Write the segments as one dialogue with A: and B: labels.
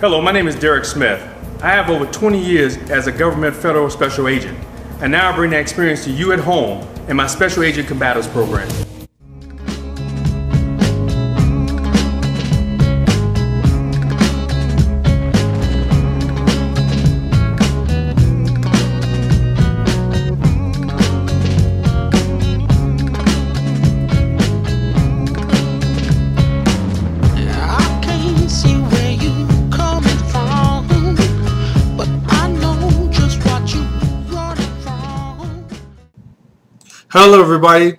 A: Hello, my name is Derek Smith. I have over 20 years as a government federal special agent, and now I bring that experience to you at home in my Special Agent Combatives program.
B: Hello everybody,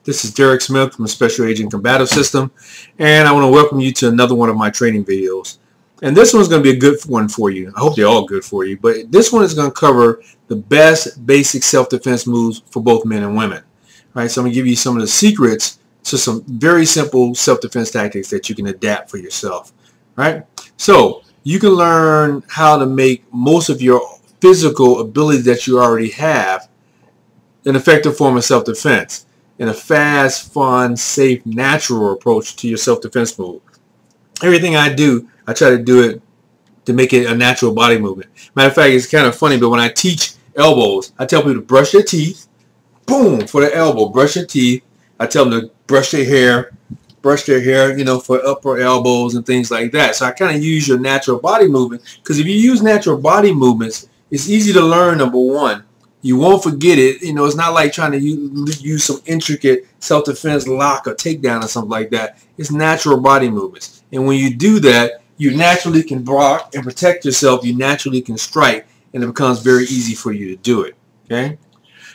B: this is Derek Smith from the Special Agent Combative System, and I want to welcome you to another one of my training videos. And this one's going to be a good one for you. I hope they're all good for you, but this one is going to cover the best basic self-defense moves for both men and women. All right, so I'm going to give you some of the secrets to some very simple self-defense tactics that you can adapt for yourself. All right, so you can learn how to make most of your physical abilities that you already have an effective form of self-defense in a fast, fun, safe, natural approach to your self-defense move. Everything I do, I try to do it to make it a natural body movement. Matter of fact, it's kind of funny, but when I teach elbows, I tell people to brush their teeth, boom, for the elbow, brush your teeth. I tell them to brush their hair, you know, for upper elbows and things like that. So I kind of use your natural body movement, because if you use natural body movements, it's easy to learn, number one. You won't forget it. You know, it's not like trying to use some intricate self-defense lock or takedown or something like that. It's natural body movements. And when you do that, you naturally can block and protect yourself. You naturally can strike, and it becomes very easy for you to do it. Okay?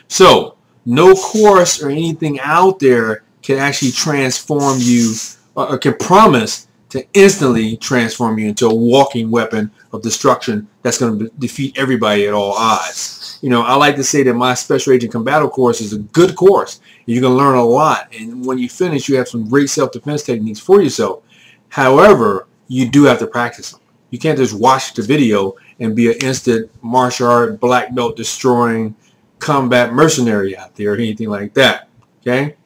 B: So, no course or anything out there can actually transform you or can promise to instantly transform you into a walking weapon of destruction that's going to defeat everybody at all odds. You know, I like to say that my Special Agent Combative course is a good course. You're going to learn a lot, and when you finish, you have some great self-defense techniques for yourself. However, you do have to practice them. You can't just watch the video and be an instant martial art black belt destroying combat mercenary out there or anything like that. Okay,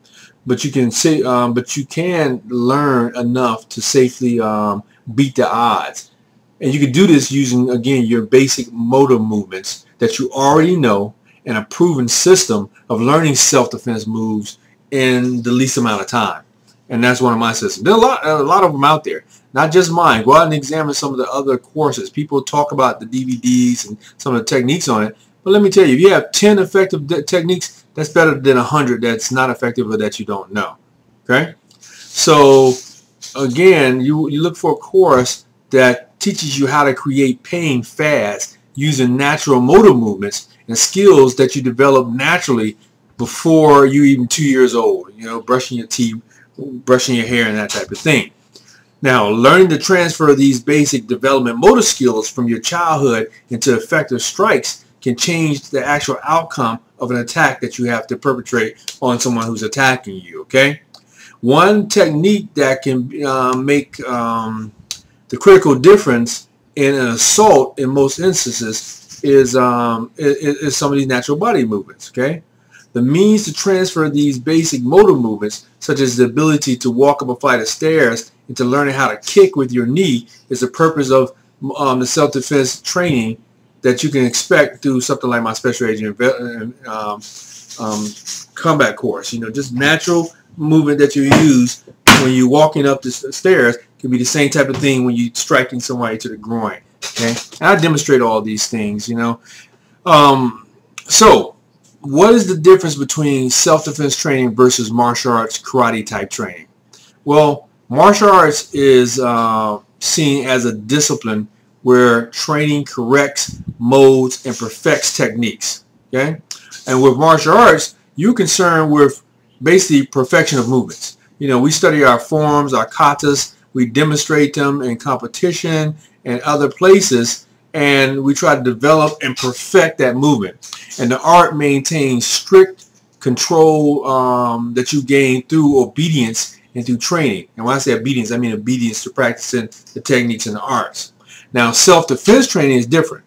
B: but you can say, but you can learn enough to safely beat the odds, and you can do this using, again, your basic motor movements that you already know, and a proven system of learning self-defense moves in the least amount of time. And that's one of my systems. There are a lot of them out there, not just mine. Go out and examine some of the other courses. People talk about the DVDs and some of the techniques on it, but let me tell you, if you have 10 effective techniques, that's better than 100 that's not effective or that you don't know. Okay, so again, you look for a course that teaches you how to create pain fast using natural motor movements and skills that you develop naturally before you're even 2 years old. You know, brushing your teeth, brushing your hair, and that type of thing. Now, learning to transfer these basic development motor skills from your childhood into effective strikes can change the actual outcome of an attack that you have to perpetrate on someone who's attacking you. Okay, one technique that can make the critical difference in an assault in most instances is some of these natural body movements. Okay, the means to transfer these basic motor movements, such as the ability to walk up a flight of stairs and to learning how to kick with your knee, is the purpose of the self-defense training that you can expect through something like my Special Agent combat course. You know, just natural movement that you use when you're walking up the stairs can be the same type of thing when you're striking somebody to the groin. Okay, and I demonstrate all these things. You know, so what is the difference between self-defense training versus martial arts karate type training? Well, martial arts is seen as a discipline where training corrects modes and perfects techniques. Okay, and with martial arts, you're concerned with basically perfection of movements. You know, we study our forms, our katas, we demonstrate them in competition and other places, and we try to develop and perfect that movement. And the art maintains strict control that you gain through obedience and through training. And when I say obedience, I mean obedience to practicing the techniques and the arts. Now, self-defense training is different.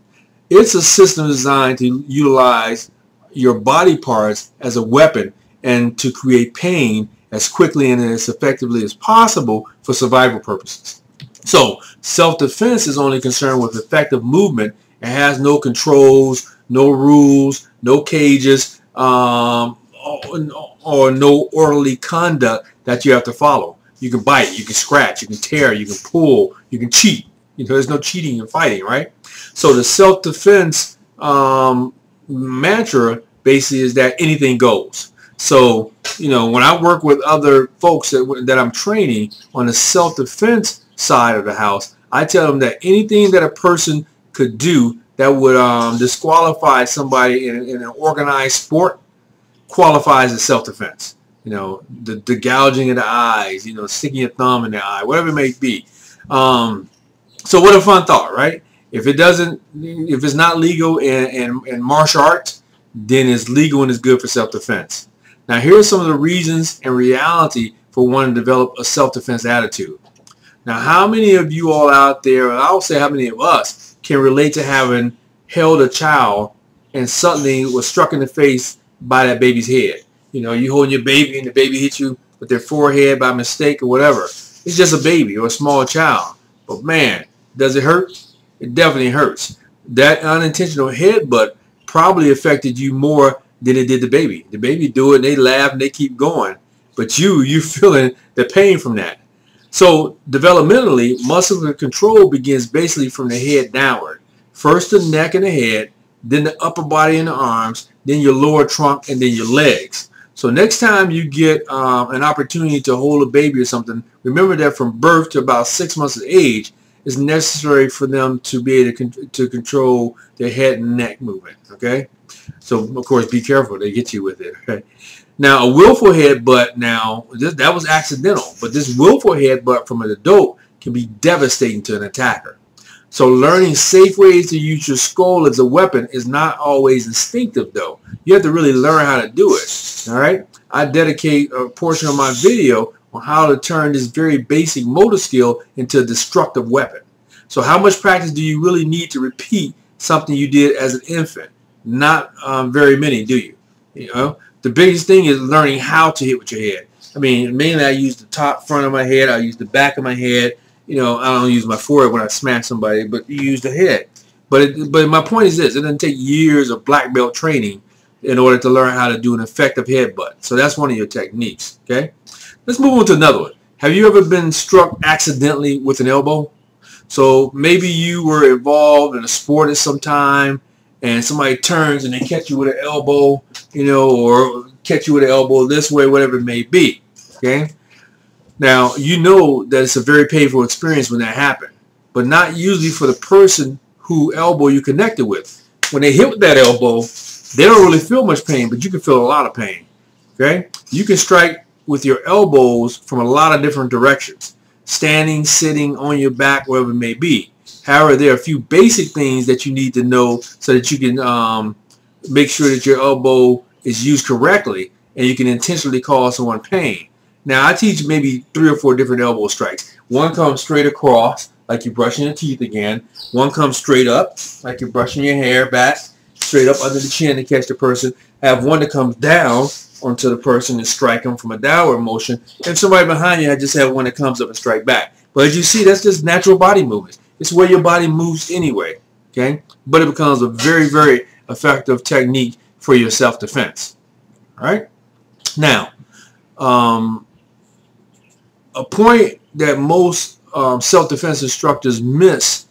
B: It's a system designed to utilize your body parts as a weapon and to create pain as quickly and as effectively as possible for survival purposes. So self-defense is only concerned with effective movement. It has no controls, no rules, no cages, or no orderly conduct that you have to follow. You can bite, you can scratch, you can tear, you can pull, you can cheat. There's no cheating and fighting, right? So the self-defense mantra basically is that anything goes. So, when I work with other folks that I'm training on the self-defense side of the house, I tell them that anything that a person could do that would disqualify somebody in an organized sport qualifies as self-defense. The gouging of the eyes, sticking your thumb in the eye, whatever it may be. So what a fun thought, right? If it's not legal in martial arts, then it's legal and it's good for self-defense. Now, here are some of the reasons and reality for wanting to develop a self-defense attitude. Now, how many of you all out there, I'll say how many of us, can relate to having held a child and suddenly was struck in the face by that baby's head? You holding your baby and the baby hits you with their forehead by mistake or whatever. It's just a baby or a small child. But man, does it hurt? It definitely hurts. That unintentional headbutt probably affected you more than it did the baby. The baby do it and they laugh and they keep going. But you're feeling the pain from that. So developmentally, muscular control begins basically from the head downward. First the neck and the head, then the upper body and the arms, then your lower trunk, and then your legs. So next time you get an opportunity to hold a baby or something, remember that from birth to about 6 months of age, it's necessary for them to be able to control their head and neck movement. Okay, so of course be careful, they get you with it. Okay? Now a willful headbutt, that was accidental, but this willful headbutt from an adult can be devastating to an attacker. So learning safe ways to use your skull as a weapon is not always instinctive, though. You have to really learn how to do it. All right, I dedicate a portion of my video on how to turn this very basic motor skill into a destructive weapon. So how much practice do you really need to repeat something you did as an infant? Not very many, do you? The biggest thing is learning how to hit with your head. I mean, mainly I use the top front of my head. I use the back of my head. I don't use my forehead when I smack somebody, but you use the head. But my point is this: it doesn't take years of black belt training in order to learn how to do an effective headbutt. So that's one of your techniques. Okay, let's move on to another one. Have you ever been struck accidentally with an elbow? So maybe you were involved in a sport at some time, and somebody turns and they catch you with an elbow, or catch you with an elbow this way, whatever it may be. Okay. Now, you know that it's a very painful experience when that happened, but not usually for the person who elbow you connected with. When they hit with that elbow, they don't really feel much pain, but you can feel a lot of pain. Okay? You can strike with your elbows from a lot of different directions, standing, sitting, on your back, wherever it may be. However, there are a few basic things that you need to know so that you can make sure that your elbow is used correctly and you can intentionally cause someone pain. Now, I teach maybe 3 or 4 different elbow strikes. One comes straight across, like you're brushing your teeth again. One comes straight up, like you're brushing your hair back, straight up under the chin to catch the person. I have one that comes down onto the person and strike them from a downward motion. And somebody behind you, I just have one that comes up and strike back. But as you see, that's just natural body movement. It's where your body moves anyway. Okay? But it becomes a very, very effective technique for your self-defense. All right? Now, a point that most self-defense instructors miss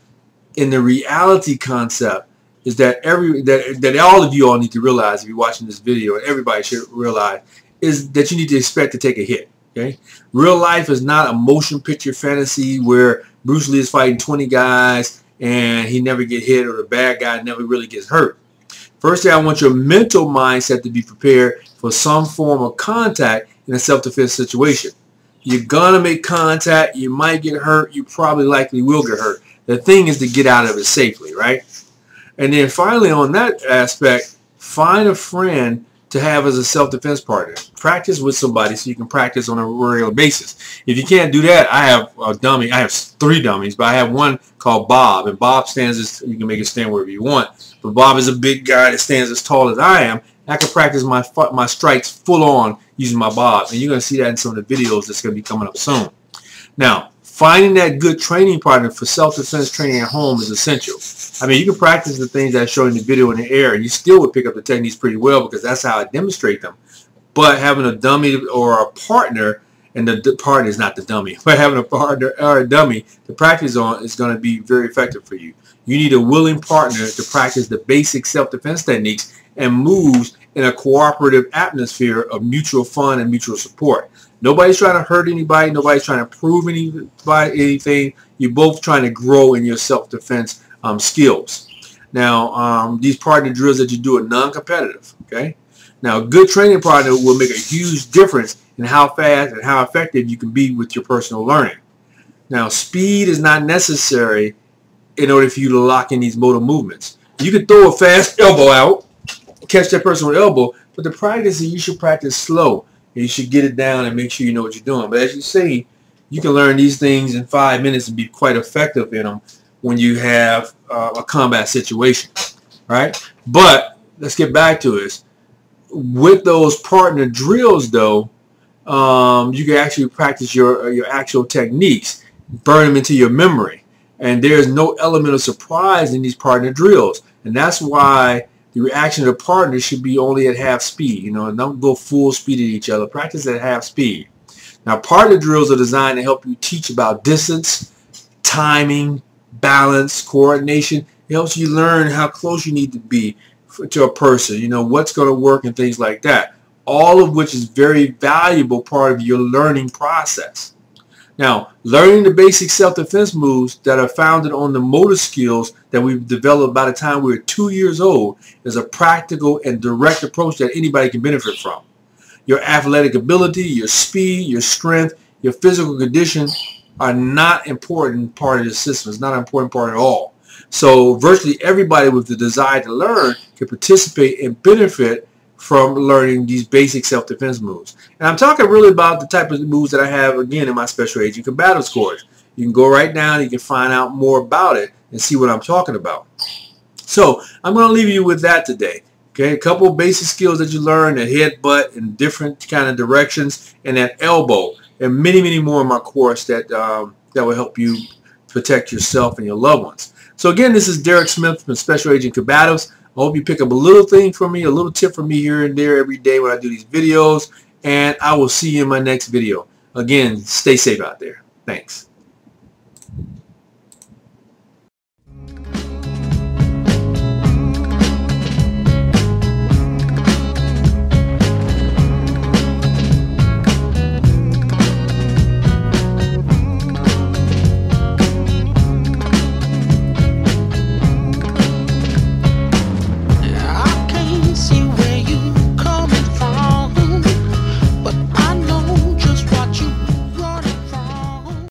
B: in the reality concept is that that all of you all need to realize, if you're watching this video, and everybody should realize, is that you need to expect to take a hit. Okay, real life is not a motion picture fantasy where Bruce Lee is fighting 20 guys and he never get hit, or the bad guy never really gets hurt. Firstly, I want your mental mindset to be prepared for some form of contact in a self-defense situation. You're going to make contact. You might get hurt. You probably likely will get hurt. The thing is to get out of it safely, right? And then finally, on that aspect, find a friend to have as a self-defense partner. Practice with somebody so you can practice on a regular basis. If you can't do that, I have a dummy. I have 3 dummies, but I have one called Bob. And Bob stands as, you can make it stand wherever you want. But Bob is a big guy that stands as tall as I am. I can practice my strikes full on using my Bob. And you're going to see that in some of the videos that's going to be coming up soon. Now, finding that good training partner for self-defense training at home is essential. I mean, you can practice the things that I showed in the video in the air, and you still would pick up the techniques pretty well because that's how I demonstrate them. But having a dummy or a partner, and the partner is not the dummy, but having a partner or a dummy to practice on is going to be very effective for you. You need a willing partner to practice the basic self-defense techniques and moves in a cooperative atmosphere of mutual fun and mutual support. Nobody's trying to hurt anybody. Nobody's trying to prove anybody anything. You're both trying to grow in your self-defense skills. Now, these partner drills that you do are non-competitive. Okay. Now, a good training partner will make a huge difference in how fast and how effective you can be with your personal learning. Now, speed is not necessary in order for you to lock in these motor movements. You can throw a fast elbow out, catch that person with elbow, but the practice is you should practice slow. You should get it down and make sure you know what you're doing. But as you see, you can learn these things in 5 minutes and be quite effective in them when you have a combat situation, right? But let's get back to this. With those partner drills, though, you can actually practice your actual techniques, burn them into your memory, and there's no element of surprise in these partner drills, and that's why the reaction of the partner should be only at half speed. You know, don't go full speed at each other. Practice at half speed. Now, partner drills are designed to help you teach about distance, timing, balance, coordination. It helps you learn how close you need to be to a person, you know, what's going to work and things like that. All of which is very valuable part of your learning process. Now, learning the basic self-defense moves that are founded on the motor skills that we've developed by the time we were 2 years old is a practical and direct approach that anybody can benefit from. Your athletic ability, your speed, your strength, your physical condition are not important part of the system. It's not an important part at all. So virtually everybody with the desire to learn can participate and benefit from learning these basic self-defense moves. And I'm talking really about the type of moves that I have, again, in my Special Agent Combatives course. You can go right down, you can find out more about it and see what I'm talking about. So I'm going to leave you with that today. Okay, a couple of basic skills that you learn, the headbutt in different kind of directions, and that elbow, and many, many more in my course that that will help you protect yourself and your loved ones. So again, this is Derek Smith from Special Agent Combatives. I hope you pick up a little thing from me, a little tip from me here and there every day when I do these videos, and I will see you in my next video. Again, stay safe out there. Thanks.